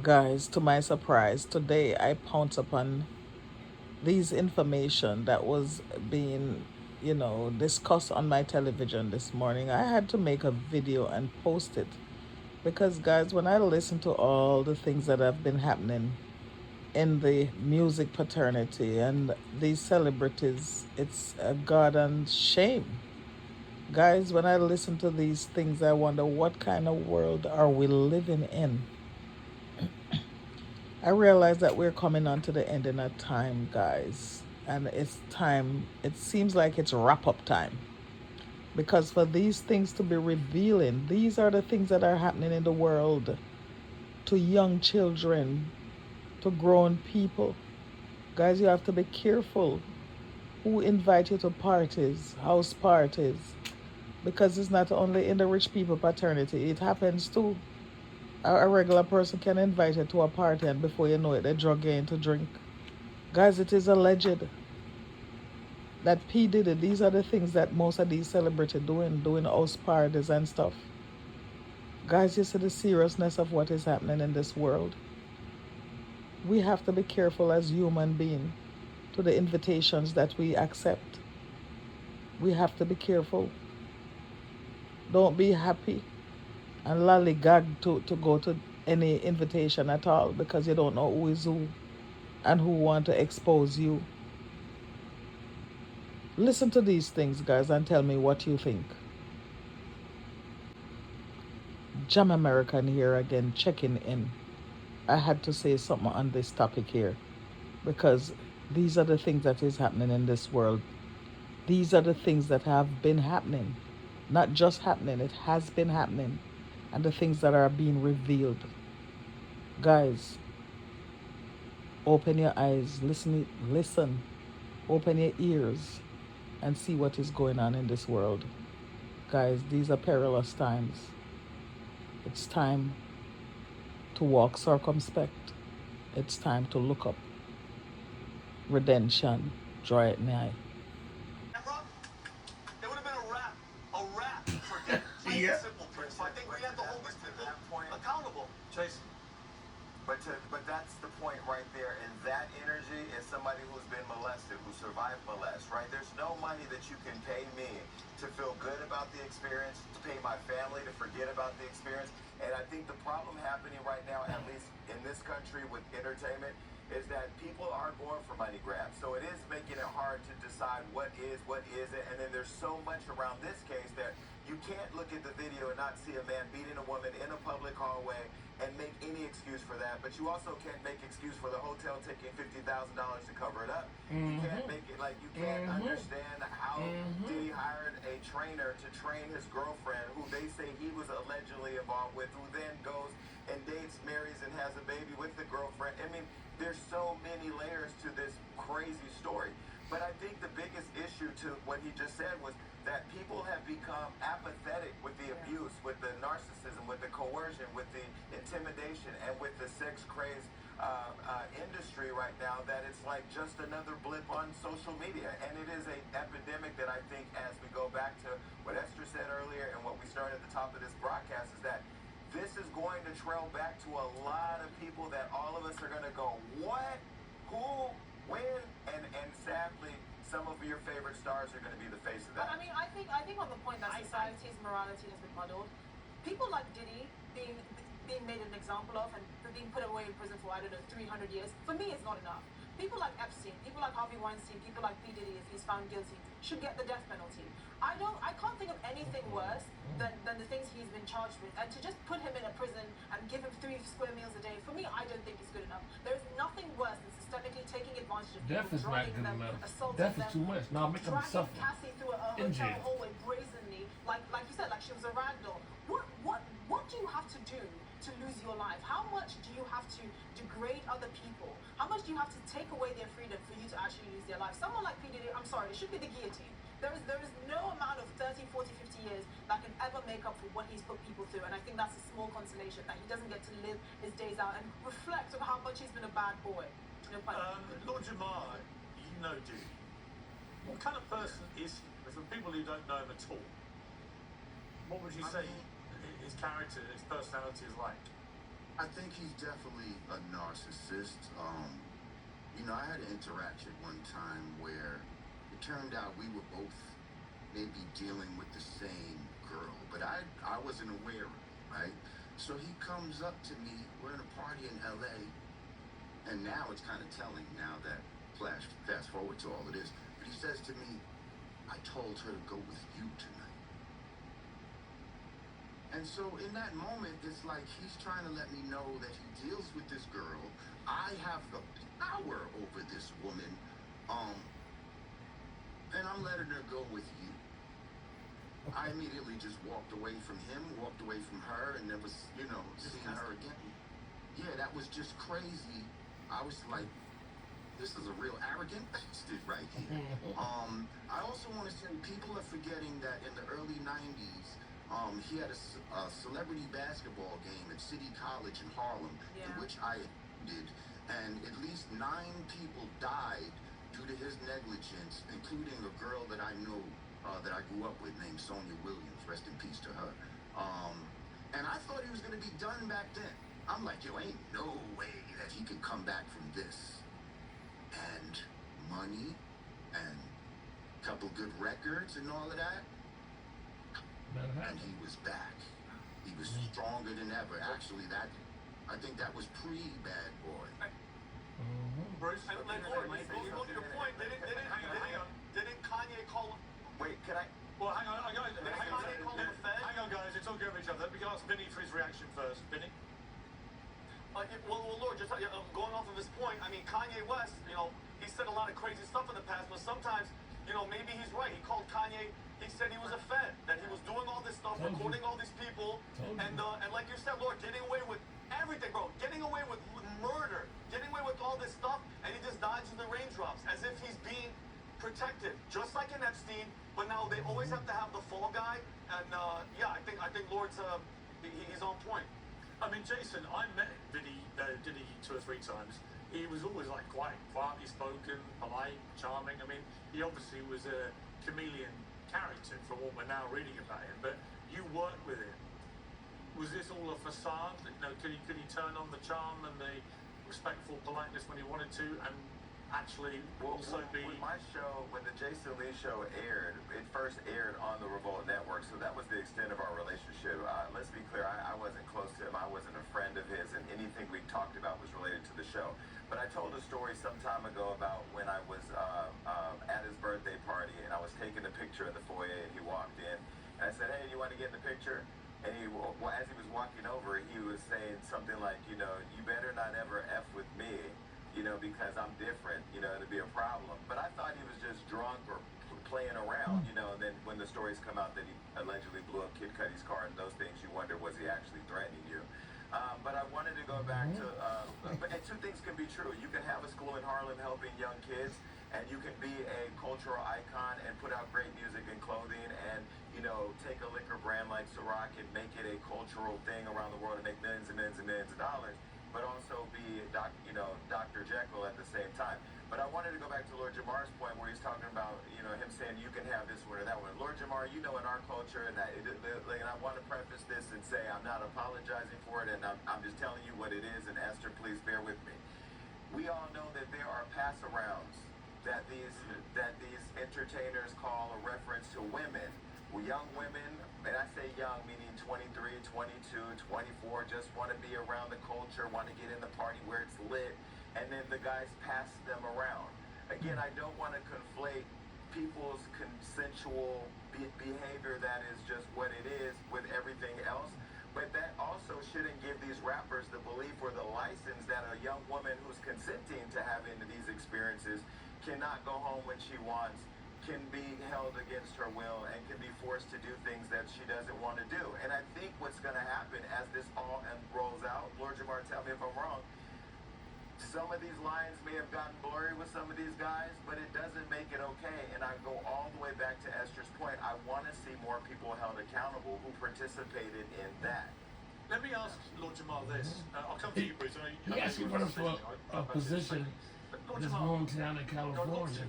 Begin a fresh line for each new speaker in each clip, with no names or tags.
Guys, to my surprise, today I pounced upon these information that was being, discussed on my television this morning. I had to make a video and post it because, guys, when I listen to all the things that have been happening in the music paternity and these celebrities, it's a god and shame. Guys, when I listen to these things, I wonder what kind of world are we living in? I realize that we're coming on to the end in a time, guys. And it's time, it seems like it's wrap up time. Because for these things to be revealing, these are the things that are happening in the world to young children, to grown people. Guys, you have to be careful who invite you to parties, house parties. Because it's not only in the rich people paternity, it happens too. A regular person can invite you to a party and before you know it, they drug you into drink. Guys, it is alleged that P. Diddy, these are the things that most of these celebrities doing house parties and stuff. Guys, you see the seriousness of what is happening in this world. We have to be careful as human beings to the invitations that we accept. We have to be careful. Don't be happy and lollygag to go to any invitation at all because you don't know who is who and who want to expose you. Listen to these things, guys, and tell me what you think. Jam American here again, checking in. I had to say something on this topic here because these are the things that is happening in this world. These are the things that have been happening. Not just happening, it has been happening. And the things that are being revealed. Guys, open your eyes, listen, open your ears, and see what is going on in this world. Guys, these are perilous times. It's time to walk circumspect. It's time to look up. Redemption, draw it nigh.
It would have been a wrap for Diddy. Yeah. Simple, Prince. So I think we have to hold these people accountable. Chase.
But that's the point right there. And that energy is somebody who's been molested, who survived molest, right? There's no money that you can pay me to feel good about the experience, to pay my family to forget about the experience. And I think the problem happening right now, at least in this country with entertainment, is that people are going for money grabs. So it is making it hard to decide what is, what isn't. And then there's so much around this case that you can't look at the video and not see a man beating a woman in a public hallway and make any excuse for that. But you also can't make excuse for the hotel taking $50,000 to cover it up. You can't make it like you can't understand how did he hired a trainer to train his girlfriend, who they say he was allegedly involved with, who then goes and dates, marries, and has a baby with the girlfriend. I mean, there's so many layers to this crazy story. But I think the biggest issue to what he just said was that people have become apathetic with the abuse, with the narcissism, with the coercion, with the intimidation, and with the sex crazed industry right now, that it's like just another blip on social media. And it is an epidemic that I think, as we go back to what Esther said earlier and what we started at the top of this broadcast, is that this is going to trail back to a lot of people that all of us are going to go, what? Who? When? And sadly, some of your favorite stars are going to be the face of that.
But I mean, I think on the point that society's morality has been muddled, people like Diddy being made an example of and being put away in prison for, I don't know, 300 years, for me it's not enough. People like Epstein, people like Harvey Weinstein, people like P. Diddy, if he's found guilty, should get the death penalty. I can't think of anything worse than the things he's been charged with. And to just put him in a prison and give him 3 square meals a day, for me, I don't think is good enough. There's nothing worse than systemically taking advantage of
Death
people,
is not
drugging
good
them,
enough.
assaulting
Death
them,
is too much. Now make them
dragging
suffer.
Cassie through a
In
hotel
jail.
hallway brazenly, like you said, like she was a rag doll. What do you have to do to lose your life? How much do you have to degrade other people? How much do you have to take away their freedom for you to actually lose their life? Someone like P. Diddy, I'm sorry, it should be the guillotine. There is no amount of 30, 40, 50 years that can ever make up for what he's put people through. And I think that's a small consolation, that he doesn't get to live his days out and reflect on how much he's been a bad boy. No pun.
Lord Jamar, you know Diddy. What kind of person is he? For people who don't know him at all, what would you say his character, his personality is like?
I think he's definitely a narcissist. I had an interaction one time where it turned out we were both maybe dealing with the same girl, but I wasn't aware of it, right? So he comes up to me, we're in a party in LA, and now it's kind of telling now that fast forward to all of this, but he says to me, I told her to go with you tonight. And so in that moment, it's like he's trying to let me know that he deals with this girl. I have the power over this woman, and I'm letting her go with you. I immediately just walked away from him, walked away from her, and never, seen her again. Yeah, that was just crazy. I was like, this is a real arrogant bastard right here. I also want to say people are forgetting that in the early 90s, he had a celebrity basketball game at City College in Harlem, in which I attended, and at least 9 people died due to his negligence, including a girl that I know that I grew up with named Sonia Williams. Rest in peace to her. And I thought he was going to be done back then. I'm like, yo, ain't no way that he could come back from this. And money and a couple good records and all of that. And he was back. He was stronger than ever. Actually, I think that was pre-Bad Boy.
Bruce, and like, Lord, you go to your point. Didn't Kanye call him?
Wait, can I?
Well, hang on, guys.
Didn't Kanye call him a fed?
Hang on, guys. You're talking over each other. Let me ask Vinny for his reaction first. Vinny?
Well, Lord, just going off of his point, I mean, Kanye West, he said a lot of crazy stuff in the past, but sometimes, maybe he's right. He called Kanye, he said he was a fed, that he was doing all this stuff, recording all these people, and like you said, Lord, getting away with everything, bro, getting away with murder, getting away with all this stuff, and he just dodges the raindrops, as if he's being protected, just like in Epstein, but now they always have to have the fall guy, and I think Lord's, he's on point.
I mean, Jason, I met Diddy 2 or 3 times. He was always like quite quietly spoken, polite, charming. I mean, he obviously was a chameleon character from what we're now reading about him. But you worked with him. Was this all a facade? Could he turn on the charm and the respectful politeness when he wanted to, and actually also be?
When my show, when the Jason Lee show aired, it first aired on the Revolt Network, so that was the extent of our relationship. Let's be clear, I wasn't close to him, I wasn't a friend of his, and anything we talked about was related to the show. But I told a story some time ago about when I was at his birthday party, and I was taking a picture in the foyer, and he walked in, and I said, hey, you want to get in the picture? And as he was walking over, he was saying something like, you better not ever F with me, because I'm different, it'd be a problem. But I thought he was just drunk or playing around, and then when the stories come out that he allegedly blew up Kid Cudi's car and those things, you wonder, was he actually threatening you? But I wanted to go back to, and 2 things can be true. You can have a school in Harlem helping young kids, and you can be a cultural icon and put out great music and clothing and, take a liquor brand like Ciroc and make it a cultural thing around the world and make millions and millions and millions of dollars, but also be, Dr. Jekyll at the same time. But I wanted to go back to Lord Jamar's point where he's talking about, him saying you can have this one or that one. Lord Jamar, in our culture, and and I want to preface this and say I'm not apologizing for it, and I'm just telling you what it is, and Esther, please bear with me. We all know that there are pass-arounds that these entertainers call a reference to women. Young women, and I say young, meaning 23, 22, 24, just want to be around the culture, want to get in the party where it's lit, and then the guys pass them around. Again, I don't want to conflate people's consensual behavior that is just what it is with everything else, but that also shouldn't give these rappers the belief or the license that a young woman who's consenting to have into these experiences cannot go home when she wants, can be held against her will, and can be forced to do things that she doesn't want to do. And I think what's going to happen as this all rolls out, Lord Jamar, tell me if I'm wrong, some of these lines may have gotten blurry with some of these guys, but it doesn't make it okay. And I go all the way back to Esther's point. I want to see more people held accountable who participated in that.
Let me ask Lord Jamal this. I'll come to you, Bruce.
He actually running for a position in his hometown in California.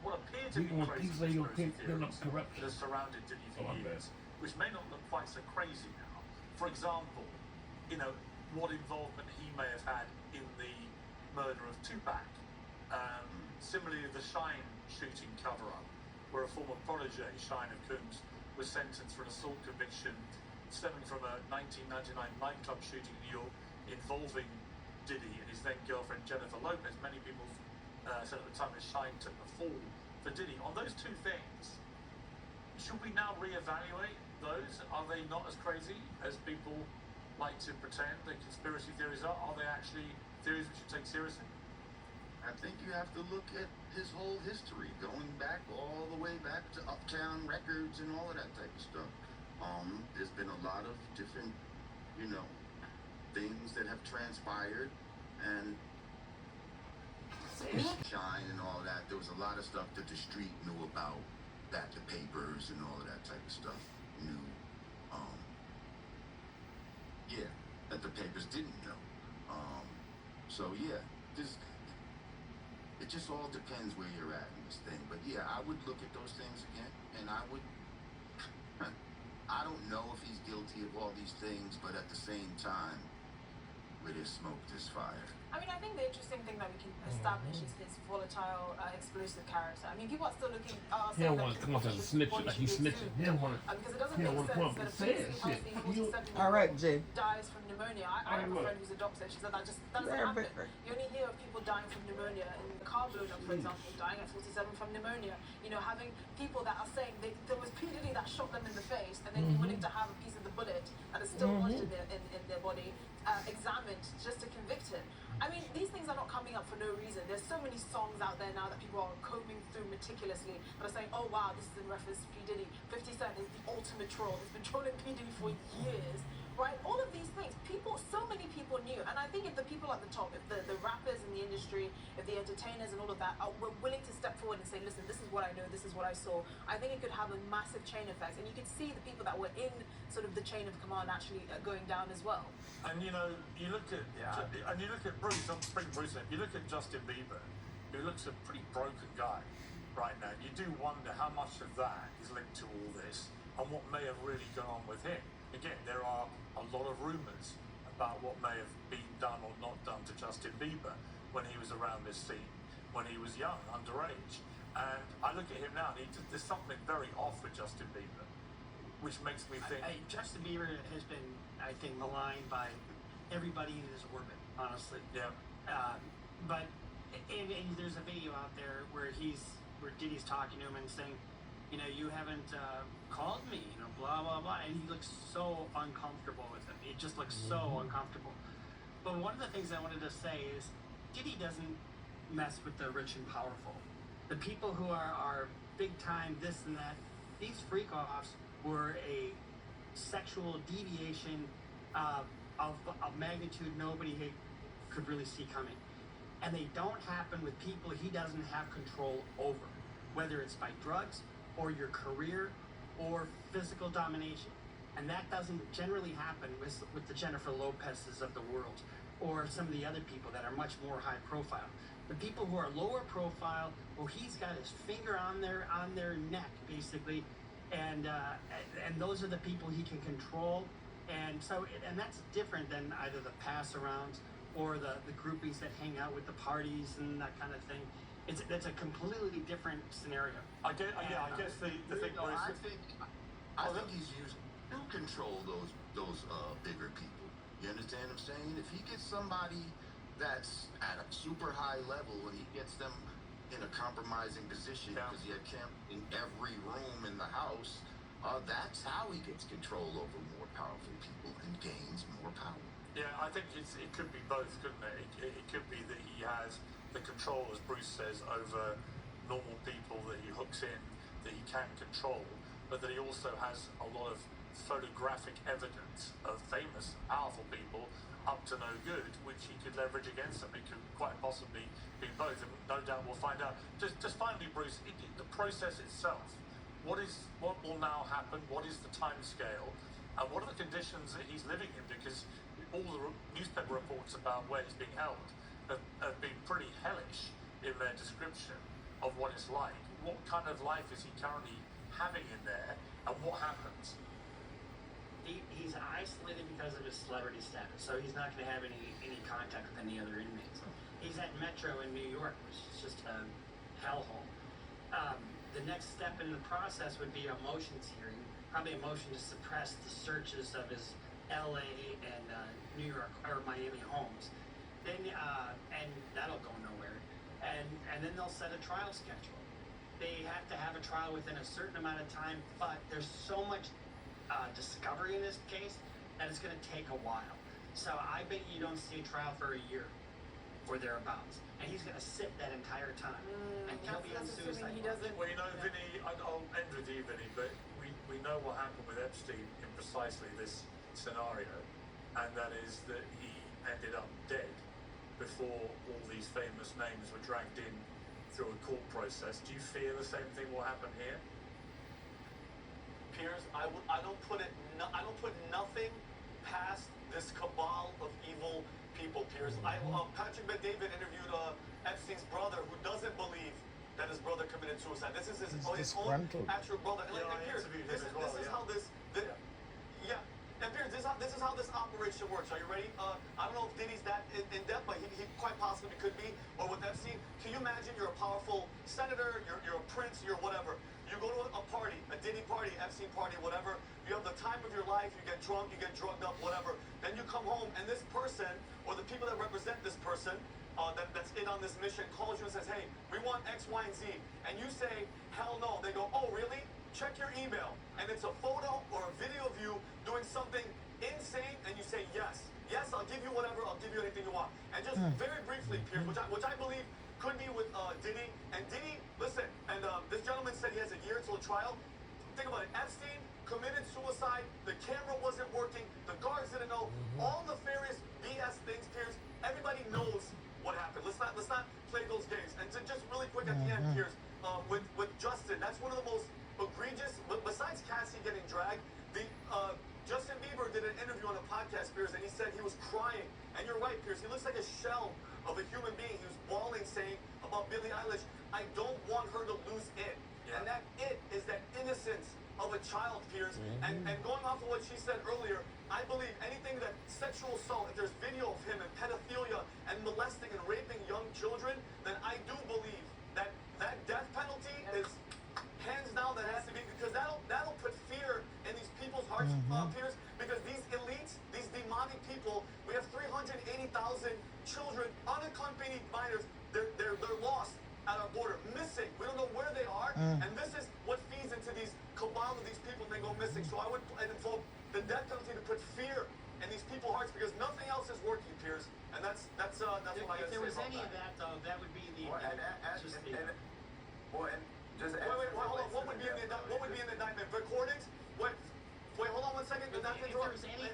What appeared to be crazy conspiracy theories that have surrounded Diddy for years, which may not look quite so crazy now. For example, what involvement he may have had in the murder of Tupac. Similarly, the Shine shooting cover-up, where a former protege, Shine of Coons, was sentenced for an assault conviction stemming from a 1999 nightclub shooting in New York involving Diddy and his then girlfriend Jennifer Lopez. Many people said at the time that Shine took the fall for Diddy. On those two things, should we now reevaluate those? Are they not as crazy as people like to pretend that conspiracy theories are? Are they actually theories we should take seriously?
I think you have to look at his whole history, going back all the way back to Uptown Records and all of that type of stuff. There's been a lot of different, things that have transpired, and Shine and all that. There was a lot of stuff that the street knew about, that the papers and all of that type of stuff knew. That the papers didn't know. It just all depends where you're at in this thing. But yeah, I would look at those things again, and I don't know if he's guilty of all these things, but at the same time, where there's smoke, there's fire.
I mean, I think the interesting thing that we can establish is his volatile, explosive character. I mean, people are still looking.
He don't want to come up as a snitch, like he's snitching. He don't want to.
Because it doesn't
He don't
make
want to come up
sense
and
that a
say it.
police
Shit.
All right, Jay.
dies from pneumonia. I have a friend who's a doctor. She said that doesn't happen. You only hear of people dying from pneumonia in the car blown up, for example, dying at 47 from pneumonia. Having people that are saying there was P. Diddy that shot them in the face, and then willing to have a piece of the bullet that is still lodged in their body examined just to convict him. I mean, these things are not coming up for no reason. There's so many songs out there now that people are combing through meticulously that are saying, oh wow, this is in reference to P. Diddy. 50 Cent is the ultimate troll. He's been trolling P. Diddy for years, right? All of these things, so many people knew. And I think if the people at the top, if the rappers in the industry, if the entertainers and all of that were willing to step forward and say, listen, this is what I know, this is what I saw, I think it could have a massive chain effect. And you could see the people that were in sort of the chain of command actually going down as well.
And you look at Bruce. I'm bringing Bruce in. You look at Justin Bieber, who looks a pretty broken guy right now. You do wonder how much of that is linked to all this and what may have really gone on with him. Again, there are a lot of rumours about what may have been done or not done to Justin Bieber when he was around this scene, when he was young, underage. And I look at him now, and there's something very off with Justin Bieber, which makes me think.
Justin Bieber has been, I think, maligned by everybody in his orbit, honestly.
Yeah.
But there's a video out there where Diddy's talking to him and saying, you haven't called me, blah, blah, blah. And he looks so uncomfortable with him. It just looks so uncomfortable. But one of the things I wanted to say is Diddy doesn't mess with the rich and powerful. The people who are big time, this and that, these freak-offs were a sexual deviation of magnitude nobody could really see coming. And they don't happen with people he doesn't have control over, whether it's by drugs or your career or physical domination. And that doesn't generally happen with the Jennifer Lopez's of the world or some of the other people that are much more high profile. The people who are lower profile, well, he's got his finger on their neck, basically, and those are the people he can control. And that's different than either the pass arounds or the groupies that hang out with the parties and that kind of thing. That's a completely different scenario.
I guess the thing.
I think he's used to control those bigger people. You understand what I'm saying? If he gets somebody that's at a super high level and he gets them in a compromising position because he had camp in every room in the house, that's how he gets control over more powerful people and gains more power.
Yeah, I think it could be both, couldn't it? It could be that he has the control, as Bruce says, over normal people that he hooks in, that he can control, but that he also has a lot of photographic evidence of famous, powerful people up to no good, which he could leverage against them. It could quite possibly be both, and no doubt we'll find out. Just finally, Bruce, the process itself, what will now happen? What is the time scale? And what are the conditions that he's living in? Because all the newspaper reports about where he's being held have been pretty hellish in their description of what it's like. What kind of life is he currently having in there, and what happens?
he's isolated because of his celebrity status, so he's not going to have any contact with any other inmates. He's at Metro in New York, which is just a hellhole. The next step in the process would be a motions hearing, probably a motion to suppress the searches of his LA and New York or Miami homes. Then and that'll go nowhere. And then they'll set a trial schedule. They have to have a trial within a certain amount of time, but there's so much discovery in this case that it's going to take a while. So I bet you don't see a trial for a year or thereabouts, and he's going to sit that entire time, and he'll be on suicide.
He doesn't.
Well, you know, Vinny, I'll end with you, Vinny, but we know what happened with Epstein in precisely this scenario, and that is that he ended up dead before all these famous names were dragged in through a court process. Do you fear the same thing will happen here?
Piers, I don't put nothing past this cabal of evil people, Piers. Patrick Bet-David interviewed Epstein's brother, who doesn't believe that his brother committed suicide. This is his own actual brother. And Piers, this is how this. Yeah. And Piers, this is how this operation works. Are you ready? I don't know if Diddy's that in depth, but he quite possibly could be. Or with Epstein, can you imagine you're a powerful senator, you're a prince, you're whatever. You go to a party, a Diddy party, Epstein party, whatever. You have the time of your life. You get drunk, you get drugged up, whatever. Then you come home, and this person, or the people that represent this person, that's in on this mission, calls you and says, hey, we want X, Y, and Z. And you say, hell no. They go, oh, really? Check your email. And it's a photo or a video of you doing something insane, and you say, yes. Yes, I'll give you whatever. I'll give you anything you want. And just very briefly, Piers, which I believe could be with Diddy. And Diddy, listen, and this gentleman said he has a year until the trial. Think about it. Epstein committed suicide. The camera wasn't working. The guards didn't know. All nefarious BS things, Piers. Everybody knows what happened. Let's not play those games. And just really quick at the end, Piers, with Justin, that's one of the most egregious. Besides Cassie getting dragged, Justin Bieber did an interview on a podcast, Piers, and he said he was crying. And you're right, Piers. He looks like a shell of a human being. He was bawling, saying about Billie Eilish, I don't want her to lose it. Yeah. And that it is that innocence of a child, Piers. And going off of what she said earlier, I believe anything that sexual assault, if there's video of him and pedophilia and molesting and raping young children, then I do believe that that death penalty is hands down that has to be, because that'll put fear in these people's hearts, Piers, because these elites, these demonic people, we have 380,000 children, unaccompanied minors, they're lost at our border, missing. We don't know where they are, and this is what feeds into these cabal of these people, and they go missing. So I would invoke the death penalty to put fear in these people's hearts, because nothing else is working, Piers, and that's what I gotta say about that.
If there was any of that, though, that would be the.
Wait, hold on. What would be in the indictment? Recordings? Wait, hold on one second.
If there was any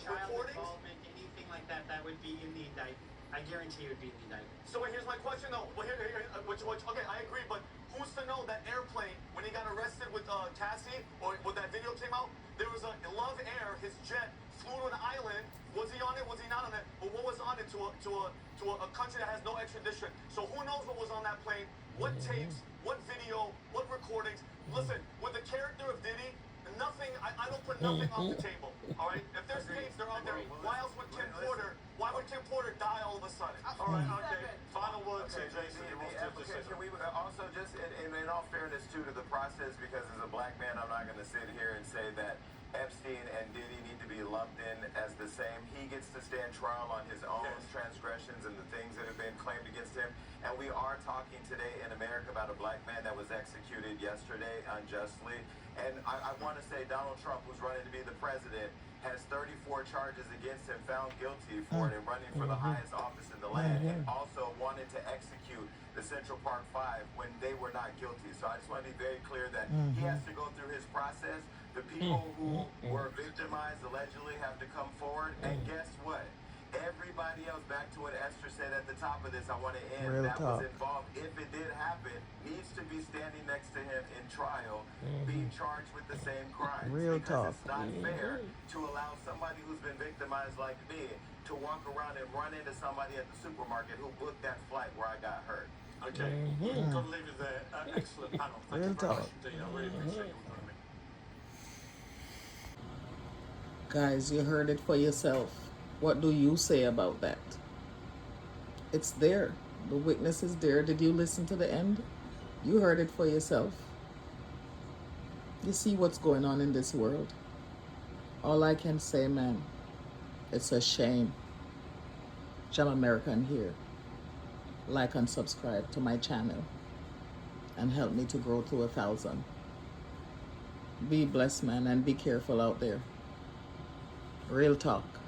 child
Recordings?
involvement, anything like that, that would be in the indictment. I guarantee it would be in the indictment.
So here's my question, though. Well, okay, I agree, but who's to know that airplane, when he got arrested with Cassie, or when that video came out, there was a Love Air, his jet, flew to an island. Was he on it? Was he not on it? But what was on it to a country that has no extradition? So who knows what was on that plane? What tapes? What video? What recordings? Listen, with the character of Diddy, nothing. I don't put nothing on the table. All right. If there's tapes, they're out there. Why else would Kim Porter? Why would Kim Porter die all of a sudden? All right. Okay. Final word to Jason.
The application. We also just, in all fairness too, to the process, because as a black man, I'm not going to sit here and say that Epstein and Diddy need to be lumped in as the same. He gets to stand trial on his own transgressions and the things that have been claimed against him. And we are talking today in America about a black man that was executed yesterday unjustly. And I want to say Donald Trump, who's running to be the president, has 34 charges against him, found guilty for it and running for the highest office in the land, and also wanted to execute the Central Park Five when they were not guilty. So I just want to be very clear that he has to go through his process. The people who were victimized allegedly have to come forward. And guess what? Everybody else, back to what Esther said at the top of this, I want to end, was involved, if it did happen, needs to be standing next to him in trial, being charged with the same crimes. Because it's not fair to allow somebody who's been victimized like me to walk around and run into somebody at the supermarket who booked that flight where I got hurt.
Okay, we've got to leave it there. Excellent panel. Thank you very much indeed. I really appreciate you coming.
Guys, you heard it for yourself. What do you say about that? It's there. The witness is there. Did you listen to the end? You heard it for yourself. You see what's going on in this world. All I can say, man, it's a shame. Jam American here. Like and subscribe to my channel and help me to grow to 1,000. Be blessed, man, and be careful out there. Real talk.